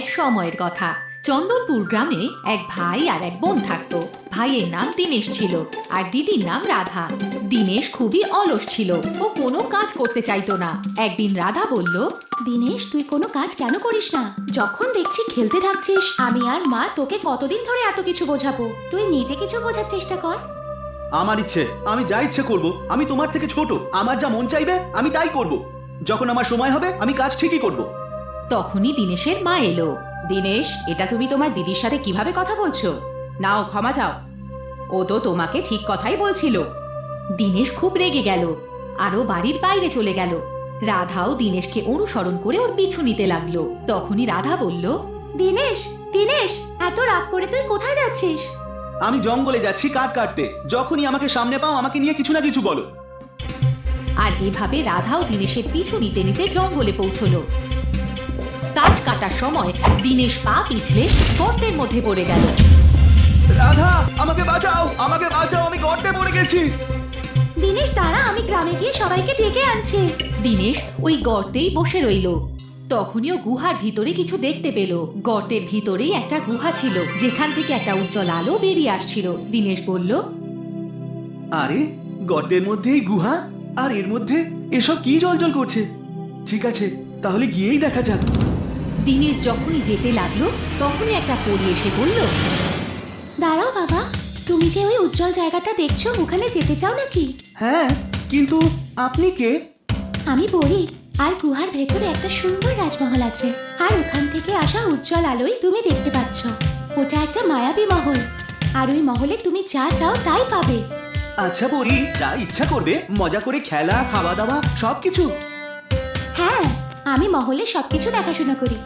এক সময়ের কথা। চন্দনপুর গ্রামে এক ভাই আর এক বোন থাকতো। ভাইয়ের নাম দীনেশ ছিল আর দিদির নাম রাধা। দীনেশ খুবই অলস ছিল, ও কোনো কাজ করতে চাইতো না। একদিন রাধা বলল, দিনেশ, তুই কোনো কাজ কেন করিস না? যখন দেখছি খেলতে থাকছিস, আমি আর মা তোকে কতদিন ধরে এত কিছু বোঝাবো, তুই নিজে কিছু বোঝার চেষ্টা কর। আমার ইচ্ছে, আমি যা ইচ্ছে করব। আমি তোমার থেকে ছোট, আমার যা মন চাইবে আমি তাই করব। যখন আমার সময় হবে আমি কাজ ঠিকই করব। তখনই দীনেশের মা এলো। দিনেশ, এটা তুমি তোমার দিদির সাথে কিভাবে কথা বলছো? নাও, ক্ষমা চাও। ও তো তোমাকে ঠিক কথাই বলছিল। দীনেশ খুব রেগে গেল আর ও বাড়ির বাইরে চলে গেল। রাধাও দীনেশকে অনুসরণ করে ওর পিছু নিতে লাগলো। তখনই রাধা বলল, দিনেশ, দিনেশ, এত রাগ করে তুই কোথায় যাচ্ছিস? আমি জঙ্গলে যাচ্ছি কাঠ কাটতে। যখনই আমাকে সামনে পাও আমাকে নিয়ে কিছু না কিছু বলো। আর এভাবে রাধাও দীনেশের পিছু নিতে নিতে জঙ্গলে পৌঁছলো। কাজ কাটার সময় দীনেশ পা পিছলে গর্তের মধ্যে পড়ে গেল। রাধা, আমাকে বাঁচাও, আমাকে বাঁচাও, আমি গর্তে পড়ে গেছি। দিনেশ, দাঁড়া, আমি গ্রামে গিয়ে সবাইকে ডেকে আনছি। দীনেশ ওই গর্তেই বসে রইল। তখনই ও গুহার ভিতরে কিছু দেখতে পেল। গর্তের ভিতরেই একটা গুহা ছিল, যেখান থেকে একটা উজ্জ্বল আলো বেরিয়ে আসছিল। দীনেশ বলল, আরে, গর্তের মধ্যেই গুহা, আর এর মধ্যে এসব কি জ্বলজ্বল করছে? ঠিক আছে, তাহলে গিয়েই দেখা যাক। দীনেশ যখনই যেতে লাগলো তখনই একটা পরী এসে বলল, দাঁড়াও বাবা, তুমি যে ওই উজ্জ্বল জায়গাটা দেখছো, ওখানে যেতে চাও নাকি? হ্যাঁ, কিন্তু আপনি কে? আমি বলি, আর গুহার ভেতরে একটা সুন্দর রাজমহল আছে, আর ওখান থেকে আসা উজ্জ্বল আলোয় তুমি দেখতে পাচ্ছ। ওটা একটা মায়াবী মহল, আর ওই মহলে তুমি যা চাও তাই পাবে। আচ্ছা পরি, যা ইচ্ছা করবে, মজা করে খেলা, খাওয়া দাওয়া সবকিছু। হ্যাঁ, আমি মহলে সবকিছু দেখাশোনা করি।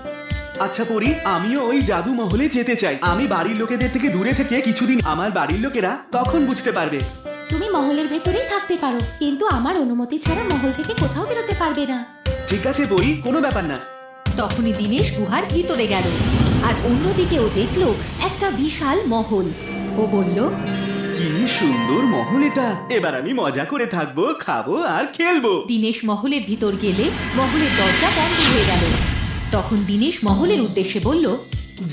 আচ্ছা পরি, আমিও ওই জাদু মহলে যেতে চাই। আমি বাড়ির লোকেদের থেকে দূরে থেকে কিছুদিন, আমার বাড়ির লোকেরা তখন বুঝতে পারবে। তুমি মহলের ভেতরেই থাকতে পারো, কিন্তু আমার অনুমতি ছাড়া মহল থেকে কোথাও বেরোতে পারবে না। ঠিক আছে পরি, কোনো ব্যাপার না। তখনই দীনেশ গুহার ভিতরে গেল আর অন্যদিকে ও দেখলো একটা বিশাল মহল। ও বলল, কি সুন্দর মহল এটা, এবার আমি মজা করে থাকবো, খাবো আর খেলবো। দীনেশ মহলের ভিতর গেলে মহলের দরজা বন্ধ হয়ে গেল। তখন দীনেশ মহলের উদ্দেশ্যে বলল,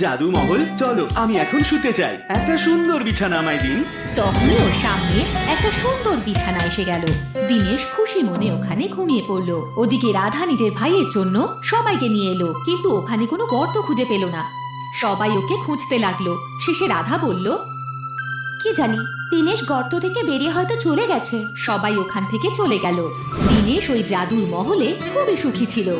জাদু মহল, চলো, আমি এখন শুতে চাই। একটা সুন্দর বিছানা আমায় দিন। তখনই ওর সামনে একটা সুন্দর বিছানা এসে গেল। দীনেশ খুশি মনে ওখানে ঘুমিয়ে পড়ল। ওদিকে রাধা নিজের ভাইয়ের জন্য সবাইকে নিয়ে এলো, কিন্তু ওখানে কোনো গর্ত খুঁজে পেল না। সবাই ওকে খুঁজতে লাগলো। শেষে রাধা বলল, কি জানি, দিনেশ গর্ত থেকে বেরিয়ে হয়তো চলে গেছে। সবাই ওখান থেকে চলে গেল। দীনেশ ওই জাদুর মহলে খুবই সুখী ছিল।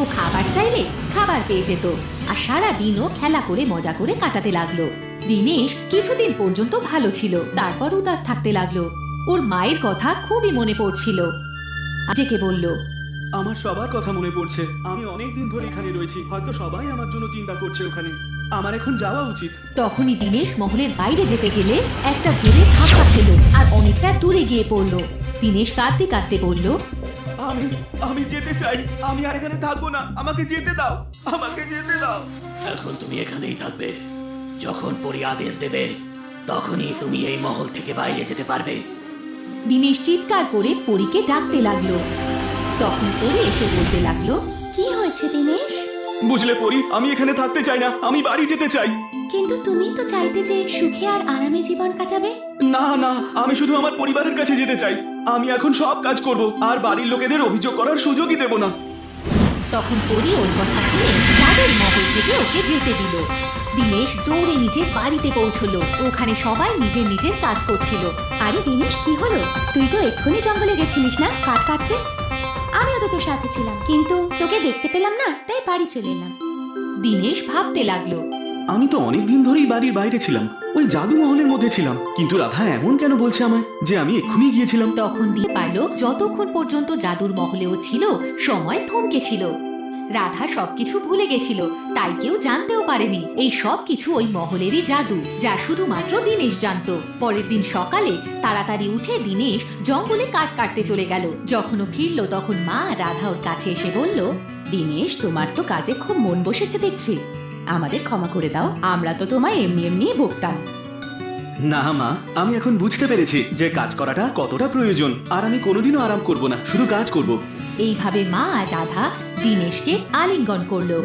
ও খাবার চাইলে খাবার পেয়ে যেত, আর সারা দিনও খেলা করে মজা করে কাটাতে লাগলো। দীনেশ কিছুদিন পর্যন্ত ভালো ছিল, তারপর উদাস থাকতে লাগলো। ওর মায়ের কথা খুবই মনে পড়ছিল। জেকে বলল, আমার সবার কথা মনে পড়ছে। আমি অনেক দিন ধরে এখানে রয়েছি, হয়তো সবাই আমার জন্য চিন্তা করছে ওখানে। আমার এখন যাওয়া উচিত। তখনই দীনেশ মহলের বাইরে যেতে গেলে একটা জোরে ধাক্কা খেল আর অনেকটা দূরে গিয়ে পড়লো। দীনেশ কাঁদতে কাঁদতে বলল, আমি আমি যেতে চাই, আমি আর এখানে থাকবো না, আমাকে যেতে দাও, আমাকে যেতে দাও। এখন তুমি এখানেই থাকবে। যখন পরি আদেশ দেবে তখনই তুমি এই মহল থেকে বাইরে যেতে পারবে। দীনেশ চিৎকার করে পরীকে ডাকতে লাগলো। তখন পরী এসে বলতে লাগলো, কি হয়েছে দিনেশ? বুঝলে পরি, আমি এখানে থাকতে চাই না, আমি বাড়ি যেতে চাই। কিন্তু তুমি তো চাইতে যে সুখে আর আরামে জীবন কাটাবে। না না, আমি শুধু আমার পরিবারের কাছে যেতে চাই। আমি এখন সব কাজ করব, আর বাড়ির লোকেদের অভিযোগ করার সুযোগই দেব না। তখন পরী ওর কথা শুনে জাদুর মহল থেকে ওকে যেতে দিল। দীনেশ দৌড়ে নিজের বাড়িতে পৌঁছলো। ওখানে সবাই নিজের নিজের কাজ করছিল। আরে দিনেশ, কি হলো? তুই তো এক্ষুনি জঙ্গলে গেছিলিস না কাঠ কাটতে? আমিও তো তোর সাথে ছিলাম, কিন্তু তোকে দেখতে পেলাম না, তাই বাড়ি চলে এলাম। দীনেশ ভাবতে লাগলো, আমি তো অনেক দিন ধরেই বাড়ির বাইরে ছিলাম, ওই জাদু মহলের মধ্যে ছিলাম, কিন্তু রাধা এমন কেন বলছে আমায় যে আমি এক্ষুনি গিয়েছিলাম। তখন দিয়ে পারল যতক্ষণ পর্যন্ত জাদুর মহলেও ছিল সময় থমকে ছিল। রাধা সবকিছু ভুলে গেছিল, তাই কেউ জানতেও পারেনি এই সব কিছু ওই মহলেরই জাদু, যা শুধুমাত্র দীনেশ জানতো। পরের দিন সকালে তাড়াতাড়ি উঠে দীনেশ জঙ্গলে কাঠ কাটতে চলে গেল। যখন ও ফিরল তখন মা রাধা ওর কাছে এসে বলল, দিনেশ, তোমার তো কাজে খুব মন বসেছে দেখছি। আমাদের ক্ষমা করে দাও, আমরা তো তোমায় এমনি এমনি বকতাম। না মা, আমি এখন বুঝতে পেরেছি যে কাজ করাটা কতটা প্রয়োজন, আর আমি কোনোদিনও আরাম করব না, শুধু কাজ করব। এইভাবে মা আর রাধা দীনেশকে আলিঙ্গন করলো।